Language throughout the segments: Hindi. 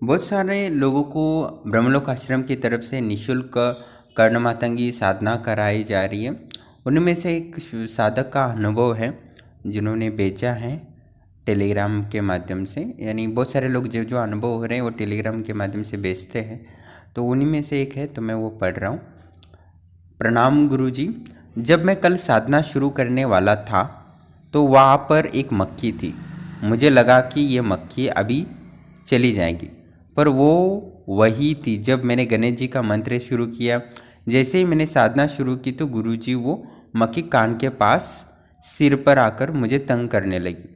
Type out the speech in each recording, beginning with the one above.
बहुत सारे लोगों को ब्रह्मलोक आश्रम की तरफ से निःशुल्क कर्ण मातंगी साधना कराई जा रही है। उनमें से एक साधक का अनुभव है जिन्होंने बेचा है टेलीग्राम के माध्यम से। यानी बहुत सारे लोग जो जो अनुभव हो रहे हैं वो टेलीग्राम के माध्यम से बेचते हैं, तो उन्हीं में से एक है, तो मैं वो पढ़ रहा हूँ। प्रणाम गुरुजी। जब मैं कल साधना शुरू करने वाला था तो वहाँ पर एक मक्खी थी। मुझे लगा कि ये मक्खी अभी चली जाएगी, पर वो वही थी। जब मैंने गणेश जी का मंत्र शुरू किया, जैसे ही मैंने साधना शुरू की तो गुरुजी वो मक्खी कान के पास सिर पर आकर मुझे तंग करने लगी।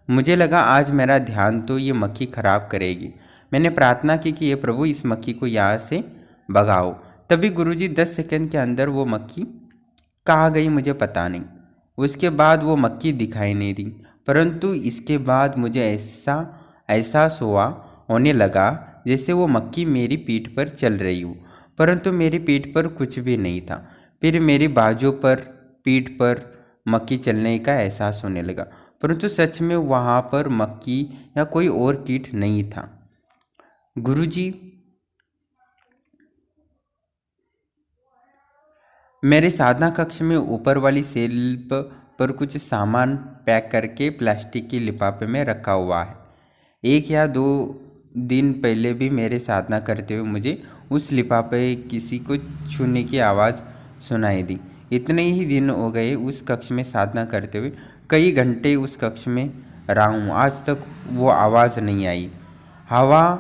मुझे लगा आज मेरा ध्यान तो ये मक्खी खराब करेगी। मैंने प्रार्थना की कि ये प्रभु इस मक्खी को यहाँ से भगाओ। तभी गुरुजी 10 सेकंड के अंदर वो मक्खी कहाँ गई मुझे पता नहीं। उसके बाद वो मक्खी दिखाई नहीं दी, परंतु इसके बाद मुझे ऐसा एहसास होने लगा जैसे वो मक्खी मेरी पीठ पर चल रही हो, परंतु मेरी पीठ पर कुछ भी नहीं था। फिर मेरी बाजू पर, पीठ पर मक्खी चलने का एहसास होने लगा, परंतु सच में वहाँ पर मक्खी या कोई और कीट नहीं था। गुरुजी, मेरे साधना कक्ष में ऊपर वाली शेल्फ पर कुछ सामान पैक करके प्लास्टिक के लिफाफे में रखा हुआ है। 1 या 2 दिन पहले भी मेरे साधना करते हुए मुझे उस लिफाफे किसी को छूने की आवाज़ सुनाई दी। इतने ही दिन हो गए उस कक्ष में साधना करते हुए। कई घंटे उस कक्ष में रहा हूँ, आज तक वो आवाज़ नहीं आई। हवा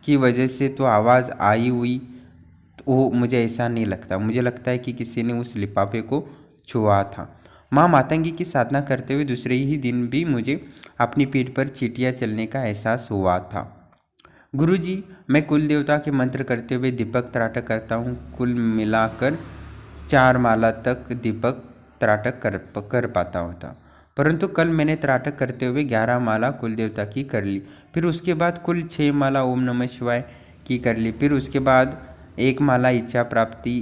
की वजह से तो आवाज़ आई हुई, वो मुझे ऐसा नहीं लगता। मुझे लगता है कि किसी ने उस लिफाफे को छुआ था। माँ मातंगी की साधना करते हुए दूसरे ही दिन भी मुझे अपनी पीठ पर चींटियाँ चलने का एहसास हुआ था। गुरुजी, मैं कुल देवता के मंत्र करते हुए दीपक त्राटक करता हूँ। कुल मिलाकर 4 माला तक दीपक त्राटक कर पाता होता, परंतु कल मैंने त्राटक करते हुए 11 माला कुल देवता की कर ली। फिर उसके बाद कुल 6 माला ओम नमः शिवाय की कर ली। फिर उसके बाद 1 माला इच्छा प्राप्ति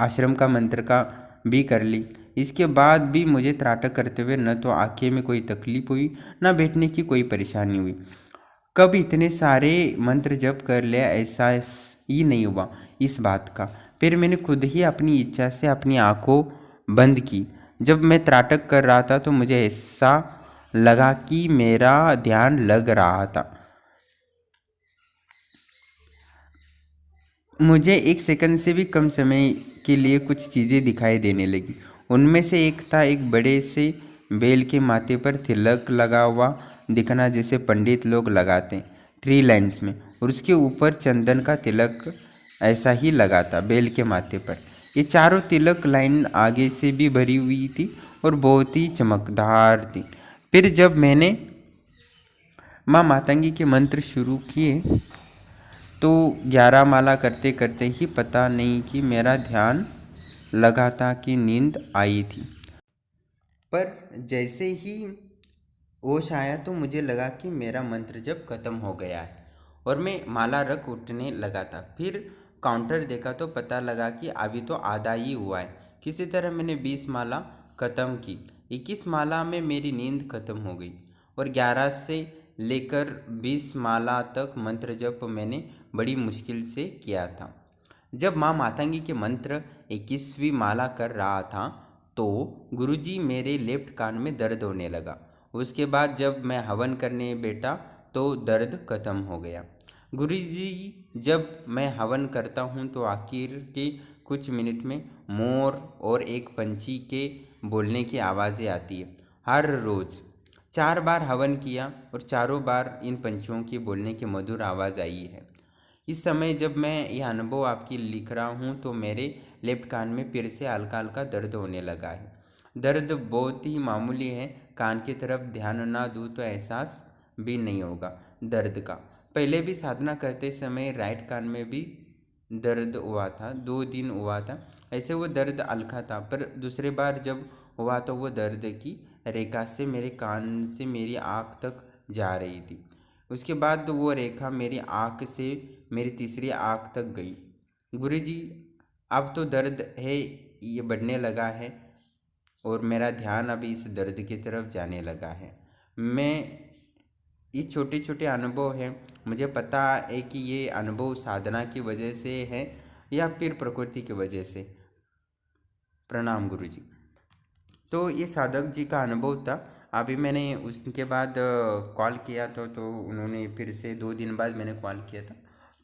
आश्रम का मंत्र का भी कर ली। इसके बाद भी मुझे त्राटक करते हुए न तो आँखें में कोई तकलीफ हुई, न बैठने की कोई परेशानी हुई। कब इतने सारे मंत्र जप कर लिया ऐसा ही नहीं हुआ इस बात का। फिर मैंने खुद ही अपनी इच्छा से अपनी आंखों बंद की। जब मैं त्राटक कर रहा था तो मुझे ऐसा लगा कि मेरा ध्यान लग रहा था। मुझे 1 सेकंड से भी कम समय के लिए कुछ चीज़ें दिखाई देने लगी। उनमें से एक था एक बड़े से बेल के माथे पर तिलक लगा हुआ दिखना, जैसे पंडित लोग लगाते 3 लाइन्स में, और उसके ऊपर चंदन का तिलक ऐसा ही लगा था बेल के माथे पर। ये चारों तिलक लाइन आगे से भी भरी हुई थी और बहुत ही चमकदार थी। फिर जब मैंने माँ मातंगी के मंत्र शुरू किए तो 11 माला करते करते ही पता नहीं कि मेरा ध्यान लगा था कि नींद आई थी। पर जैसे ही होश आया तो मुझे लगा कि मेरा मंत्र जब खत्म हो गया है और मैं माला रख उठने लगा था। फिर काउंटर देखा तो पता लगा कि अभी तो आधा ही हुआ है। किसी तरह मैंने 20 माला ख़त्म की। 21 माला में मेरी नींद खत्म हो गई और 11 से लेकर 20 माला तक मंत्र जप मैंने बड़ी मुश्किल से किया था। जब माँ मातंगी के मंत्र 21वीं माला कर रहा था तो गुरुजी मेरे लेफ्ट कान में दर्द होने लगा। उसके बाद जब मैं हवन करने बैठा तो दर्द खत्म हो गया। गुरुजी, जब मैं हवन करता हूँ तो आखिर के कुछ मिनट में मोर और एक पंछी के बोलने की आवाज़ें आती है। हर रोज़ 4 बार हवन किया और चारों बार इन पंछियों की बोलने की मधुर आवाज़ आई है। इस समय जब मैं यह अनुभव आपकी लिख रहा हूँ तो मेरे लेफ्ट कान में फिर से हल्का हल्का दर्द होने लगा है। दर्द बहुत ही मामूली है, कान की तरफ ध्यान ना दूँ तो एहसास भी नहीं होगा दर्द का। पहले भी साधना करते समय राइट कान में भी दर्द हुआ था, 2 दिन हुआ था ऐसे। वो दर्द हल्का था, पर दूसरे बार जब हुआ तो वो दर्द की रेखा से मेरे कान से मेरी आँख तक जा रही थी। उसके बाद वो रेखा मेरी आँख से मेरी तीसरी आँख तक गई। गुरुजी, अब तो दर्द है ये बढ़ने लगा है और मेरा ध्यान अभी इस दर्द की तरफ जाने लगा है। मैं ये छोटे छोटे अनुभव हैं। मुझे पता है कि ये अनुभव साधना की वजह से है या फिर प्रकृति की वजह से। प्रणाम गुरुजी। तो ये साधक जी का अनुभव था। अभी मैंने उसके बाद कॉल किया था, तो उन्होंने फिर से 2 दिन बाद मैंने कॉल किया था,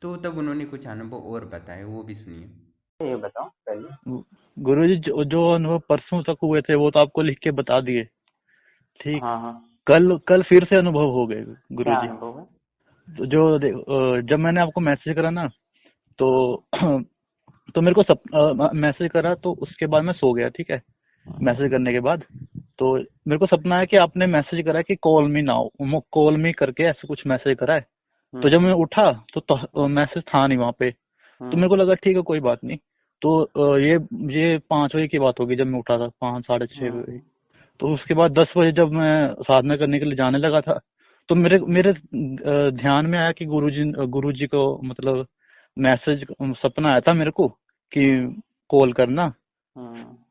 तो तब उन्होंने कुछ अनुभव और बताए, वो भी सुनिए। ये बताओ पहले। गुरुजी, जो अनुभव परसों तक हुए थे वो तो आपको लिख के बता दिए, ठीक। हाँ हाँ। कल कल फिर से अनुभव हो गए क्या गुरुजी। अनुभव है? तो जब मैंने आपको मैसेज करा ना, तो तो मेरे को मैसेज करा, तो उसके बाद मैं सो गया, ठीक है। मैसेज करने के बाद तो मेरे को सपना है कि आपने मैसेज करा है कि कॉल मी नाउ, कॉल मी करके ऐसे कुछ मैसेज करा है। तो जब मैं उठा तो मैसेज था नहीं वहां पे। तो मेरे को लगा ठीक है, कोई बात नहीं। तो ये 5 बजे की बात होगी जब मैं उठा था, 5 साढ़े 6 बजे। तो उसके बाद 10 बजे जब मैं साधना करने के लिए जाने लगा था, तो मेरे मेरे ध्यान में आया कि गुरुजी को मतलब मैसेज, सपना आया था मेरे को कि कॉल करना।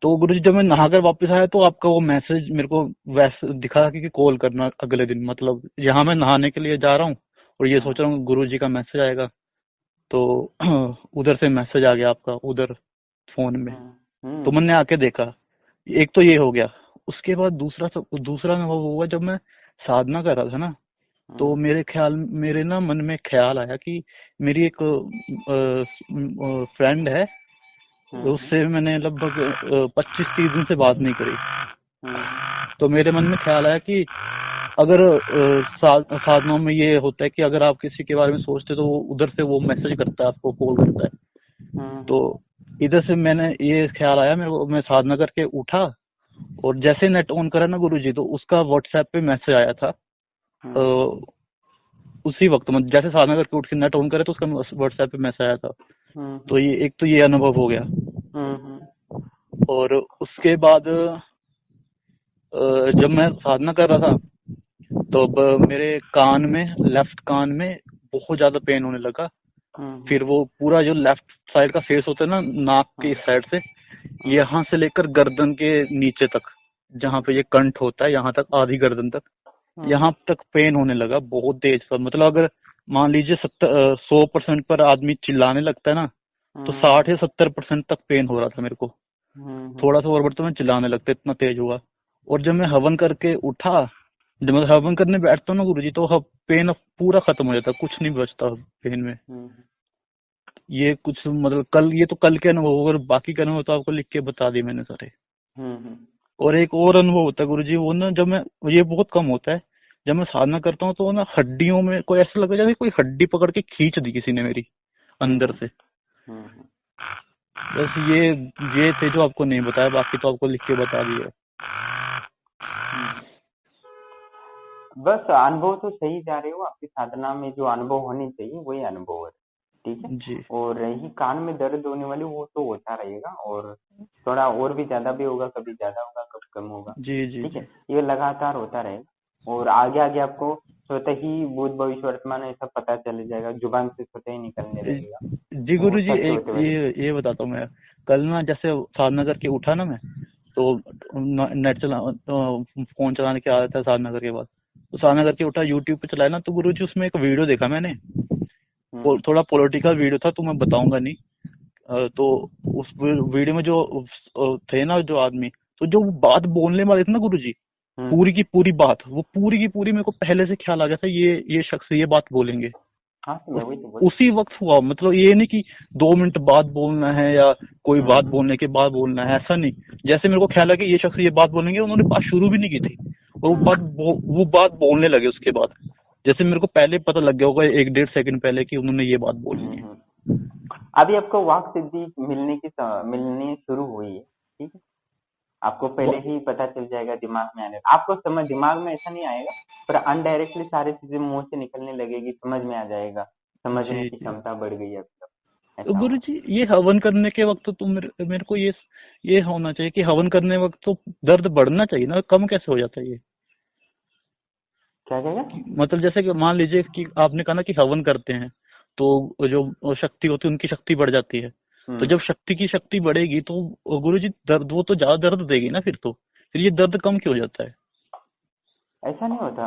तो गुरुजी, जब मैं नहाकर वापस आया तो आपका वो मैसेज मेरे को वैसे दिखा कि कॉल करना अगले दिन। मतलब यहाँ मैं नहाने के लिए जा रहा हूँ और ये सोच रहा हूँ गुरुजी का मैसेज आएगा, तो उधर से मैसेज आ गया आपका उधर फोन में। तो मैंने आके देखा। एक तो ये हो गया। उसके बाद दूसरा अनुभव हुआ जब मैं साधना कर रहा था ना, तो मेरे ना मन में ख्याल आया कि मेरी एक फ्रेंड है, उससे मैंने लगभग 25-30 दिन से बात नहीं करी। तो मेरे मन में ख्याल आया कि अगर साधनाओं में ये होता है कि अगर आप किसी के बारे में सोचते तो वो उधर से वो मैसेज करता है, आपको कॉल करता है। तो इधर से मैंने ये ख्याल आया मेरे को। मैं साधना करके उठा और जैसे नेट ऑन करा ना गुरुजी, तो उसका व्हाट्सएप पे मैसेज आया था। उसी वक्त मतलब जैसे साधना करके उठ के नेट ऑन करे तो उसका व्हाट्सएप पे मैसेज आया था। तो ये अनुभव हो गया। और उसके बाद जब मैं साधना कर रहा था तो अब मेरे कान में, लेफ्ट कान में बहुत ज्यादा पेन होने लगा। फिर वो पूरा जो लेफ्ट साइड का फेस होता है ना, नाक की साइड से यहाँ से लेकर गर्दन के नीचे तक, जहाँ पे ये कंठ होता है, यहाँ तक आधी गर्दन तक, यहाँ तक पेन होने लगा बहुत तेज। पर मतलब अगर मान लीजिए 100% पर आदमी चिल्लाने लगता है ना, तो 60 या 70% तक पेन हो रहा था मेरे को। थोड़ा सा और बढ़ता मैं चिल्लाने लगता, इतना तेज हुआ। और जब मैं हवन करके उठा, जब मैं हवन करने बैठता हूँ ना गुरुजी, तो पेन अब पूरा खत्म हो जाता, कुछ नहीं बचता पेन में। ये कुछ मतलब ये तो कल के अनुभव, अगर बाकी के अनुभव तो आपको लिख के बता दिए मैंने सारे। और एक और अनुभव होता है गुरुजी, वो ना जब मैं, ये बहुत कम होता है, जब मैं साधना करता हूँ तो ना हड्डियों में कोई ऐसा लगा जैसे कोई हड्डी पकड़ के खींच दी किसी ने मेरी अंदर से। बस ये थे जो आपको नहीं बताया, बाकी तो आपको लिख के बता दिया। बस अनुभव तो सही जा रहे हो। आपकी साधना में जो अनुभव होने चाहिए वही अनुभव है, ठीक है जी और रही कान में दर्द होने वाली, वो तो होता रहेगा और थोड़ा और भी ज्यादा भी होगा, कभी ज्यादा होगा कभी कम होगा, जी जी ठीक जी है। ये लगातार होता रहेगा और आगे आगे आपको स्वतः ही भूत भविष्य वर्तमान ऐसा पता चल जाएगा, जुबान से स्वतः ही निकलने लगेगा। जी वो गुरुजी, सत्य एक होते हुए ये बताता हूँ मैं। कल ना जैसे साधना करके उठा ना मैं, तो नेट चला, तो फोन चलाने की आदत है साधना करके बाद। तो साधना करके उठा, यूट्यूब पे चलाया ना, तो गुरुजी उसमें एक वीडियो देखा मैंने। थोड़ा पॉलिटिकल वीडियो था, तो मैं बताऊंगा नहीं। तो उस वीडियो में जो थे ना जो आदमी, तो जो वो बात बोलने वाले थे ना गुरुजी, पूरी की पूरी बात, वो पूरी की पूरी मेरे को पहले से ख्याल आ गया था, ये शख्स ये बात बोलेंगे। हाँ तो मैं और वही तो बोल उसी वक्त हुआ। मतलब ये नहीं कि 2 मिनट बाद बोलना है या कोई बात बोलने के बाद बोलना है, ऐसा नहीं। जैसे मेरे को ख्याल है कि ये शख्स ये बात बोलेंगे, उन्होंने बात शुरू भी नहीं की थी और वो बात बोलने लगे उसके बाद। जैसे मेरे को पहले पता लग गया होगा 1-1.5 सेकंड पहले कि उन्होंने ये बात बोलनी है। अभी आपको वाक सिद्धि मिलनी शुरू हुई है, ठीक है। आपको पहले ही पता चल जाएगा, दिमाग में आने आपको समझ, दिमाग में ऐसा नहीं आएगा पर अनडायरेक्टली सारी चीजें मुंह से निकलने लगेगी, समझ में आ जाएगा, समझने जी की जी। क्षमता बढ़ गई है अब तक, तो ऐसा गुरु होगा। जी, ये हवन करने के वक्त तो मेरे को ये होना चाहिए कि हवन करने वक्त तो दर्द बढ़ना चाहिए ना, कम कैसे हो जाता है ये? क्या कहेगा? मतलब जैसे कि मान लीजिए कि आपने कहा ना कि हवन करते हैं तो जो शक्ति होती है उनकी शक्ति बढ़ जाती है। तो जब शक्ति की शक्ति बढ़ेगी तो गुरु जी दर्द, वो तो ज्यादा दर्द देगी ना, फिर ये दर्द कम क्यों हो जाता है? ऐसा नहीं होता,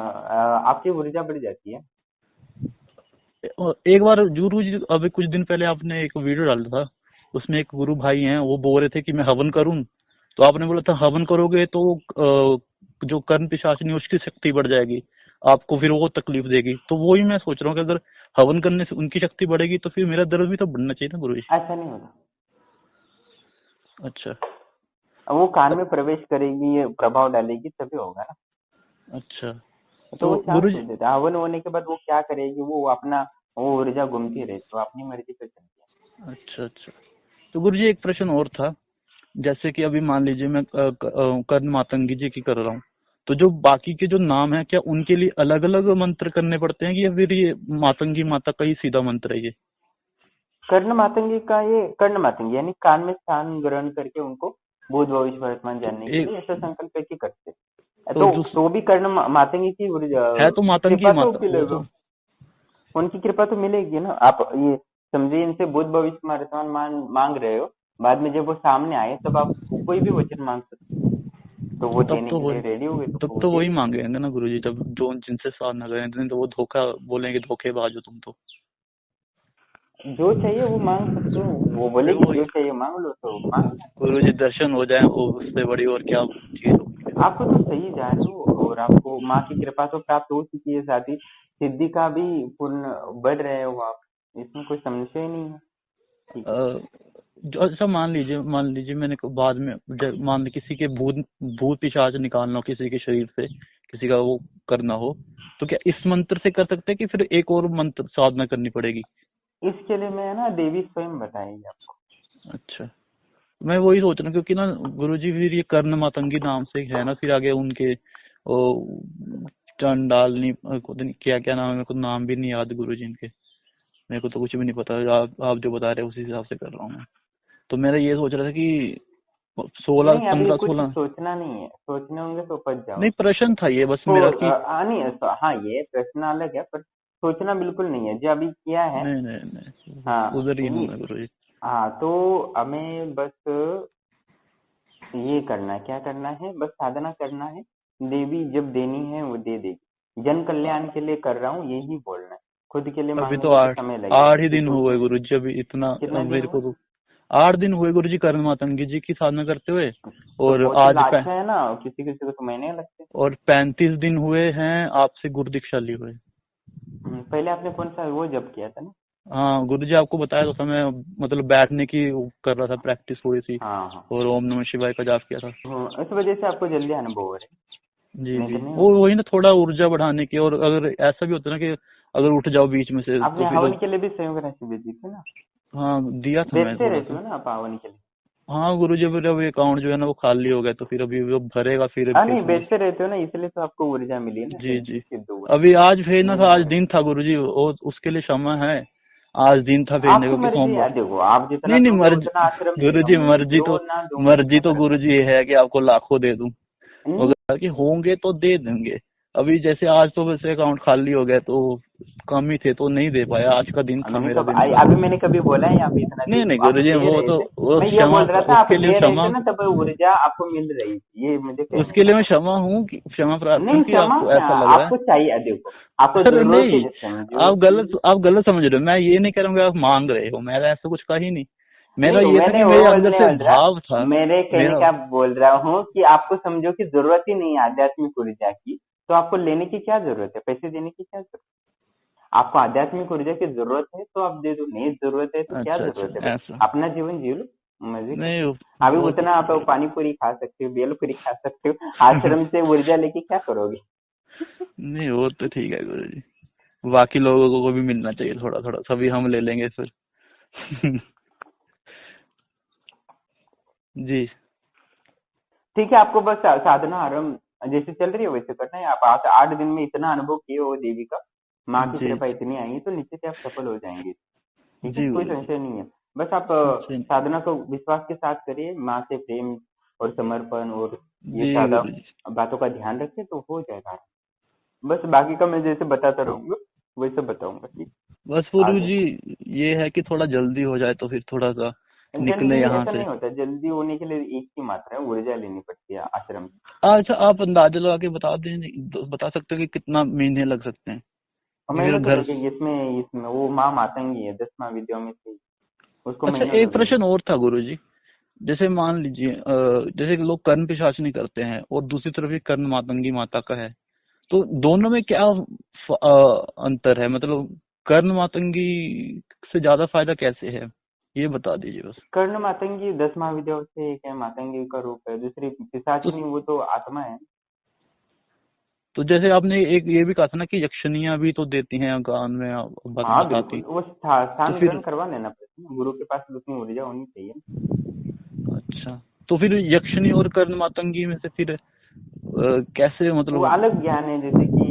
आपकी ऊर्जा बढ़ जाती है। और एक बार गुरु जी अभी कुछ दिन पहले आपने एक वीडियो डाला था, उसमें एक गुरु भाई हैं, वो बोल रहे थे कि मैं हवन करूं, तो आपने बोला था हवन करोगे तो जो कर्ण पिशाचिनी उसकी शक्ति बढ़ जाएगी, आपको फिर वो तकलीफ देगी। तो वही मैं सोच रहा हूँ कि अगर हवन करने से उनकी शक्ति बढ़ेगी तो फिर मेरा दर्द भी तो बढ़ना चाहिए ना गुरु जी। ऐसा नहीं होता, अच्छा वो कान में प्रवेश करेगी, ये प्रभाव डालेगी तभी होगा ना। अच्छा। तो वो तो चांस गुरु दे जी, देता है, हवन होने के बाद वो क्या करेगी, वो अपना वो ऊर्जा घूमती रहती है, तो अपनी मर्जी पे चलती है। अच्छा अच्छा। तो गुरु जी एक प्रश्न और था, जैसे कि अभी मान लीजिए मैं कर्ण मातंगी जी की कर रहा हूँ, तो जो बाकी के जो नाम है क्या उनके लिए अलग अलग मंत्र करने पड़ते हैं, कि या फिर ये मातंगी माता का ही सीधा मंत्र है ये? कर्ण मातंगी का, ये कर्ण मातंगी यानी कान में स्थान ग्रहण करके उनको भूत भविष्य वर्तमान तो जानने के एक लिए ऐसा संकल्प की करते हैं। तो जो तो भी कर्ण मातंगी की है तो मातंगी कृपा तो माता वो तो। उनकी कृपा तो मिलेगी ना। आप ये समझिए, इनसे भूत भविष्य वर्तमान मांग रहे हो, बाद में जब वो सामने आए तब आप कोई भी वचन मांग सकते हो, तो वो तब देने तो के लिए वही रेडी हो गए तो तब वो तो दे वही देंगे। मांगेंगे ना गुरु जी, तब जो जिनसे साधना करें नहीं तो वो धोखा बोलेंगे, धोखेबाज हो तुम तो। जो चाहिए वो मांग सकते हो, वो फिर बोलेगी वो जो चाहिए मांग लो तो मांग लो। गुरु जी दर्शन हो जाए वो उससे बड़ी और क्या चीज होगी। आपको तो सही जा रहे हो, और आपको माँ की कृपा तो प्राप्त हो चुकी है, साथ ही सिद्धि का भी पूर्ण बढ़ रहे हो आप, इसमें कोई संशय ही नहीं है। ठीक है। अ, जो अच्छा मान लीजिए मैंने बाद में मान ली किसी के भूत भूत पिशाच निकालना हो किसी के शरीर से, किसी का वो करना हो, तो क्या इस मंत्र से कर सकते हैं कि फिर एक और मंत्र साधना करनी पड़ेगी? इसके लिए मैं ना देवी स्वयं बताएंगे आपको। अच्छा, मैं वही सोच रहा हूँ क्योंकि ना गुरुजी फिर ये कर्ण मातंगी नाम से है ना, फिर आगे उनके वो चंडालनी क्या क्या नाम है, मेरे को नाम भी नहीं याद गुरुजी इनके, मेरे को तो कुछ भी नहीं पता। आप जो बता रहे हैं उसी हिसाब से कर रहा हूँ मैं। तो मेरा ये सोच रहा था कि 16 नहीं, अभी 15 कुछ 16 सोचना नहीं है, सोचने होंगे तो पच नहीं, जाओगे। प्रश्न था ये बस तो मेरा कि नहीं हाँ, ये प्रश्न अलग है, पर सोचना बिल्कुल नहीं है जो अभी किया है। नहीं नहीं नहीं, हाँ उधर ही हूँ ये, मैं गुरुजी। हाँ तो हमें बस ये करना है, क्या करना है, बस साधना करना है। देवी जब देनी है वो दे देगी, जन कल्याण के लिए कर रहा हूँ यही बोलना है, खुद के लिए अभी मांगने तो में तो आठ समय लगेगा, 8 ही ये दिन हुए सोचो। गुरुजी, अभी इतना कितना दिन मेरे हुआ? को तो 8 दिन हुए गुरुजी कर्ण मातंगी जी की साधना करते हुए। तो और प्रोसेस आज अच्छा है ना, किसी किसी को तो महीने लगते हैं। और 35 दिन हुए हैं आपसे गुरु दीक्षा ली हुए। पहले आपने कौन सा वो जब किया था ना? हाँ गुरु जी आपको बताया तो था मैं, मतलब बैठने की वो कर रहा था प्रैक्टिस थोड़ी सी, हाँ हाँ। और ओम नमः शिवाय का जाप किया था। इस वजह से आपको जल्दी अनुभव हो रहा जी है, नहीं जी, तो नहीं वो होता। वही ना थोड़ा ऊर्जा बढ़ाने की, और अगर ऐसा भी होता है ना कि अगर उठ जाओ बीच में से तो आपने फिर। हवन के लिए भी संयोग राशि भेजी थी ना? हाँ दिया था मैं भेजते थोड़ा रहते सा। हो ना आप हवन के लिए? हाँ गुरु जी, फिर अभी अकाउंट जो है ना वो खाली हो गया, तो फिर अभी वो भरेगा फिर हाँ नहीं, भेजूंगा। भेजते रहते हो ना, इसलिए तो आपको ऊर्जा मिली ना, जी सिद्धि जी, सिद्ध हुआ। अभी आज भेजना था, आज नहीं, दिन था गुरु जी, उसके लिए क्षमा है। आज दिन था भेजने आपकी को कि मर्जी सोमवार। है, देखो आप जितना नहीं नहीं, दोगे मर्जी उतना आश्रम गुरु देगा, जी, मैं मर्जी जो तो ना दूंगा तो मर्जी क्या तो फर्क गुरु जी ये है कि आपको लाखों दे दूं, पड़ेगा? मगर कि होंगे तो दे देंगे। अभी जैसे आज तो वैसे अकाउंट खाली हो गया, तो कम ही थे तो नहीं दे पाया, आज का दिन था मैंने मेरा कब दिन का। अभी मैंने कभी बोला है यहाँ पे इतना दे नहीं दो, नहीं आप गुरु जी, दे वो रहे तो थे। वो मैं ये क्षमा, बोल रहा था, आप उसके लिए दे रहे क्षमा, थे ना, तब ऊर्जा आपको मिल रही थी, ये मुझे कहने उसके का लिए मैं मतलब। क्षमा हूँ कि क्षमा प्रार्थना नहीं की क्षमा आपको क्या, ऐसा लग रहा है। आपको चाहिए, देखो आपको अरे जरूरत नहीं, है, समझो कि आप गलत समझ रहे हो, मैं ये नहीं कह रहा हूँ कि आप मांग रहे हो, मैंने ऐसा कुछ कहा ही नहीं। मेरा नहीं, ये था मैंने कि वो मेरे अंदर बोलने से बोल रहा, भाव था। मेरे कहने मेरा का बोल रहा हूँ कि आपको समझो कि जरूरत ही नहीं है आध्यात्मिक ऊर्जा की, तो आपको लेने की क्या जरूरत है, पैसे देने की क्या जरूरत है? आपको आध्यात्मिक ऊर्जा की जरूरत है तो आप दे दो, नहीं जरूरत है तो क्या अच्छा जरूरत है अच्छा भाई? ऐसा अपना जीवन जी लो, मजे नहीं, करो। अभी वो तो उतना आप पानी पूरी खा सकते हो, बेल पूरी खा सकते हो, आश्रम से ऊर्जा लेके क्या करोगे? नहीं, वो तो ठीक है गुरु जी, बाकी लोगों को भी मिलना चाहिए थोड़ा थोड़ा, सभी हम ले लेंगे फिर। जी ठीक है, आपको बस साधना आरंभ जैसे चल रही है वैसे करना है। आप 8 दिन में इतना अनुभव किए हो देवी का, माँ की जी कृपा इतनी आई तो निश्चित ही आप सफल हो जाएंगे। ठीक है, जी कोई गुरु जी। संशय नहीं है। बस आप अच्छा, साधना को विश्वास के साथ करिए, माँ से प्रेम और समर्पण और ये जी सादा गुरु जी। बातों का ध्यान रखिए तो हो जाएगा। बस बाकी का मैं जैसे बताता रहूंगा वैसे बताऊंगा, ठीक? बस आ गुरु जाए। जी, ये है कि थोड़ा जल्दी हो जाए तो फिर थोड़ा सा निकले जल्दी यहाँ ऐसा से। नहीं होता, जल्दी होने के लिए एक ही मात्रा है, ऊर्जा लेनी पड़ती है आश्रम से। अच्छा, आप अंदाजा लगा के बता दें, बता सकते हो कि कितना महीने लग सकते हैं? और या फिर महीने तो घर। लगेंगे इसमें, इसमें वो माँ मातंगी है 10 महाविद्याओं में से, उसको अच्छा, महीनों एक लगेंगे। प्रश्न और था गुरुजी। जैसे मान लीजिए जैसे कि लोग कर्ण पिशाचनी करते हैं और दूसरी तरफ ये कर्ण मातंगी माता का है, तो दोनों में क्या अंतर है? मतलब कर्ण मातंगी से ज्यादा फायदा कैसे है, ये बता दीजिए बस। कर्ण मातंगी 10 महाविद्याओं से एक है, मातंगी का रूप है, दूसरी तो पिशाचिनी वो तो आत्मा है। तो जैसे आपने एक ये भी कहा था ना कि यक्षिणियां भी तो देती हैं गान में, हाँ बताती। बिल्कुल, वो तो स्थान फिर ग्रहण करवा लेना पड़ता है, गुरु के पास उतनी ऊर्जा होनी चाहिए। अच्छा, तो फिर यक्षिणी और कर्ण मातंगी में से फिर कैसे, वो मतलब। अलग ज्ञान है, जैसे कि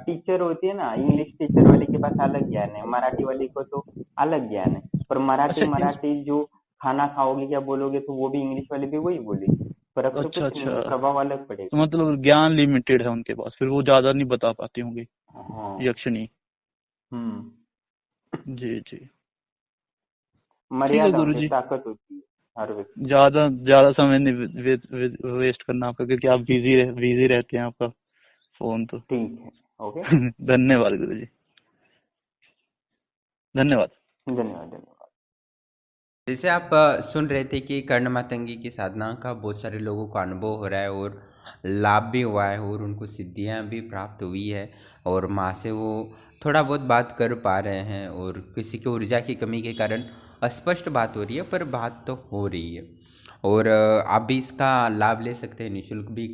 टीचर होती है ना, इंग्लिश टीचर वाले के पास अलग ज्ञान है, मराठी वाले को तो अलग ज्ञान है। पर मराठी अच्छा मराठी जो खाना खाओगे क्या बोलोगे तो वो भी इंग्लिश वाले भी वही बोलेगी, फर्क तो अच्छा कुछ नहीं है, अच्छा, प्रभाव अलग तो पड़ेगा। मतलब ज्ञान लिमिटेड है उनके पास, फिर वो ज्यादा नहीं बता पाती होंगी हाँ। यक्षिणी। हम्म। जी जी। ठीक है मर्यादा होती है, गुरुजी, ताकत होती है हर व्यक्ति में। ज्यादा ज्यादा समय नहीं वेस्ट करना आपका, क्योंकि आप बिजी रहते हैं, आपका फोन तो। ठीक है। ओके। धन्यवाद गुरुजी, धन्यवाद। धन्यवाद धन्यवाद। जैसे आप सुन रहे थे कि कर्ण मातंगी की साधना का बहुत सारे लोगों को अनुभव हो रहा है और लाभ भी हुआ है और उनको सिद्धियां भी प्राप्त हुई है और माँ से वो थोड़ा बहुत बात कर पा रहे हैं और किसी की ऊर्जा की कमी के कारण अस्पष्ट बात हो रही है, पर बात तो हो रही है। और आप भी इसका लाभ ले सकते हैं, निःशुल्क भी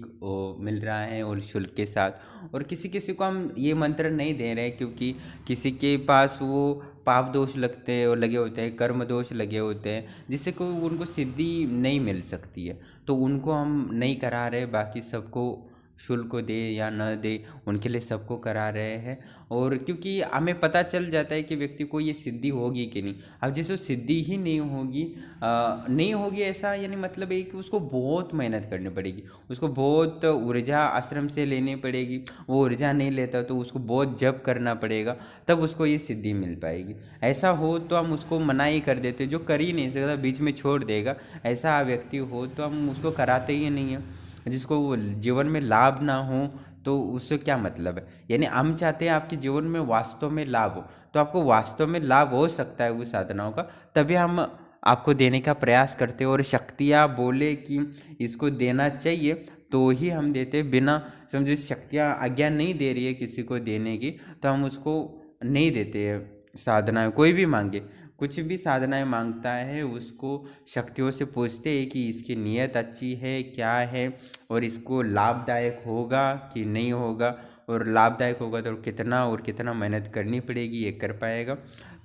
मिल रहा है और शुल्क के साथ। और किसी किसी को हम ये मंत्र नहीं दे रहे क्योंकि किसी के पास वो पाप दोष लगते हैं और लगे होते हैं, कर्म दोष लगे होते हैं, जिससे कोई उनको सिद्धि नहीं मिल सकती है, तो उनको हम नहीं करा रहे। बाकी सबको शुल्क दे या न दे, उनके लिए सबको करा रहे हैं। और क्योंकि हमें पता चल जाता है कि व्यक्ति को ये सिद्धि होगी कि नहीं। अब जिसको सिद्धि ही नहीं होगी, नहीं होगी ऐसा यानी मतलब है कि उसको बहुत मेहनत करनी पड़ेगी, उसको बहुत ऊर्जा आश्रम से लेनी पड़ेगी। वो ऊर्जा नहीं लेता तो उसको बहुत जप करना पड़ेगा, तब उसको ये सिद्धि मिल पाएगी। ऐसा हो तो हम उसको मना ही कर देते, जो कर ही नहीं सकता बीच में छोड़ देगा, ऐसा व्यक्ति हो तो हम उसको कराते ही नहीं हैं। जिसको वो जीवन में लाभ ना हो तो उससे क्या मतलब है। यानी हम चाहते हैं आपके जीवन में वास्तव में लाभ हो, तो आपको वास्तव में लाभ हो सकता है उस साधनाओं का, तभी हम आपको देने का प्रयास करते हैं। और शक्तियाँ बोले कि इसको देना चाहिए तो ही हम देते, बिना समझे शक्तियाँ आज्ञा नहीं दे रही है किसी को देने की तो हम उसको नहीं देते हैं। साधनाएं कोई भी मांगे, कुछ भी साधनाएं मांगता है उसको शक्तियों से पूछते हैं कि इसकी नीयत अच्छी है क्या है, और इसको लाभदायक होगा कि नहीं होगा, और लाभदायक होगा तो कितना और कितना मेहनत करनी पड़ेगी ये कर पाएगा।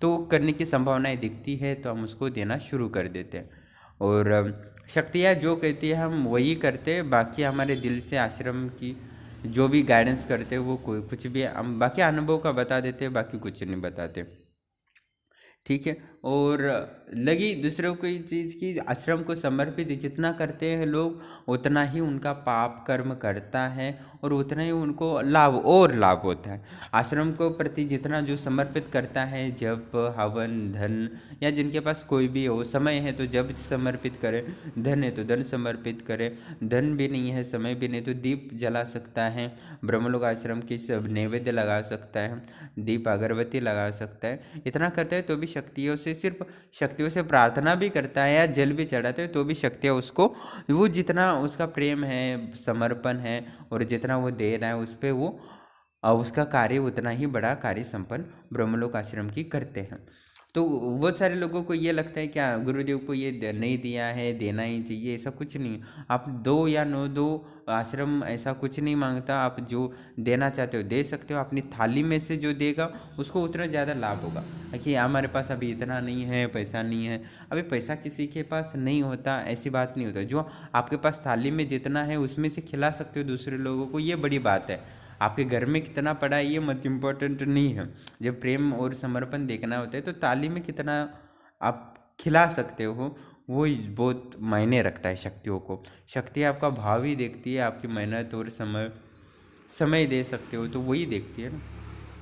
तो करने की संभावनाएं दिखती है तो हम उसको देना शुरू कर देते हैं। और शक्तियाँ जो कहती है हम वही करते हैं, बाकी हमारे दिल से आश्रम की जो भी गाइडेंस करते हैं वो कोई कुछ भी हम बाकी अनुभव का बता देते हैं, बाकी कुछ नहीं बताते। ठीक है। और लगी दूसरों को ये चीज़ की आश्रम को समर्पित जितना करते हैं लोग, उतना ही उनका पाप कर्म करता है और उतना ही उनको लाभ और लाभ होता है। आश्रम को प्रति जितना जो समर्पित करता है, जब हवन धन या जिनके पास कोई भी हो, समय है तो जब समर्पित करे, धन है तो धन समर्पित करे, धन भी नहीं है समय भी नहीं तो दीप जला सकता है, ब्रह्मलोक आश्रम की सब नैवेद्य लगा सकता है, दीप अगरबत्ती लगा सकता है। इतना करता है तो भी शक्तियों से, सिर्फ शक्तियों से प्रार्थना भी करता है या जल भी चढ़ाते है तो भी शक्तियाँ उसको, वो जितना उसका प्रेम है समर्पण है और जितना वो दे रहा है उस पर वो उसका कार्य उतना ही बड़ा कार्य संपन्न ब्रह्मलोक आश्रम की करते हैं। तो बहुत सारे लोगों को ये लगता है क्या गुरुदेव को ये नहीं दिया है देना ही चाहिए, ऐसा कुछ नहीं। आप दो या नो दो, आश्रम ऐसा कुछ नहीं मांगता, आप जो देना चाहते हो दे सकते हो। अपनी थाली में से जो देगा उसको उतना ज़्यादा लाभ होगा। कि हमारे पास अभी इतना नहीं है, पैसा नहीं है, अभी पैसा किसी के पास नहीं होता ऐसी बात नहीं होता। जो आपके पास थाली में जितना है उसमें से खिला सकते हो दूसरे लोगों को, ये बड़ी बात है। आपके घर में कितना पड़ा है ये मत इम्पोर्टेंट नहीं है। जब प्रेम और समर्पण देखना होता है तो थाली में कितना आप खिला सकते हो वो बहुत मायने रखता है शक्तियों को। शक्ति आपका भाव ही देखती है, आपकी मेहनत और समय समय दे सकते हो तो वही देखती है ना।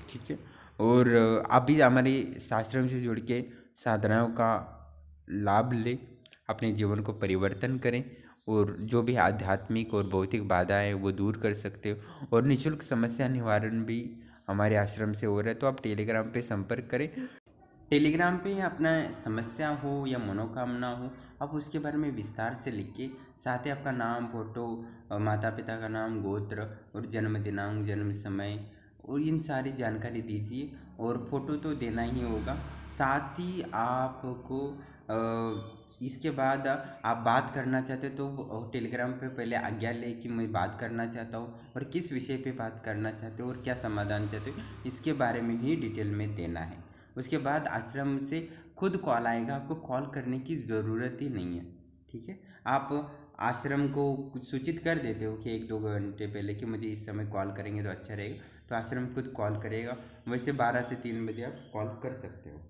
ठीक है। और आप भी हमारे आश्रम से जुड़ के साधनाओं का लाभ लें, अपने जीवन को परिवर्तन करें और जो भी आध्यात्मिक और भौतिक बाधाएं हैं वो दूर कर सकते हो। और निःशुल्क समस्या निवारण भी हमारे आश्रम से हो रहा है, तो आप टेलीग्राम पे संपर्क करें। टेलीग्राम पे अपना समस्या हो या मनोकामना हो, आप उसके बारे में विस्तार से लिख के, साथ ही आपका नाम, फोटो, माता पिता का नाम, गोत्र और जन्म दिनांक, जन्म समय और इन सारी जानकारी दीजिए। और फोटो तो देना ही होगा। साथ ही आपको इसके बाद आप बात करना चाहते हो तो टेलीग्राम पे पहले आज्ञा ले कि मैं बात करना चाहता हूँ और किस विषय पे बात करना चाहते हो और क्या समाधान चाहते हो, इसके बारे में ही डिटेल में देना है। उसके बाद आश्रम से खुद कॉल आएगा, आपको कॉल करने की ज़रूरत ही नहीं है। ठीक है, आप आश्रम को कुछ सूचित कर देते हो कि 1-2 घंटे पहले कि मुझे इस समय कॉल करेंगे तो अच्छा रहेगा, तो आश्रम खुद कॉल करेगा। वैसे 12 से 3 बजे आप कॉल कर सकते हो।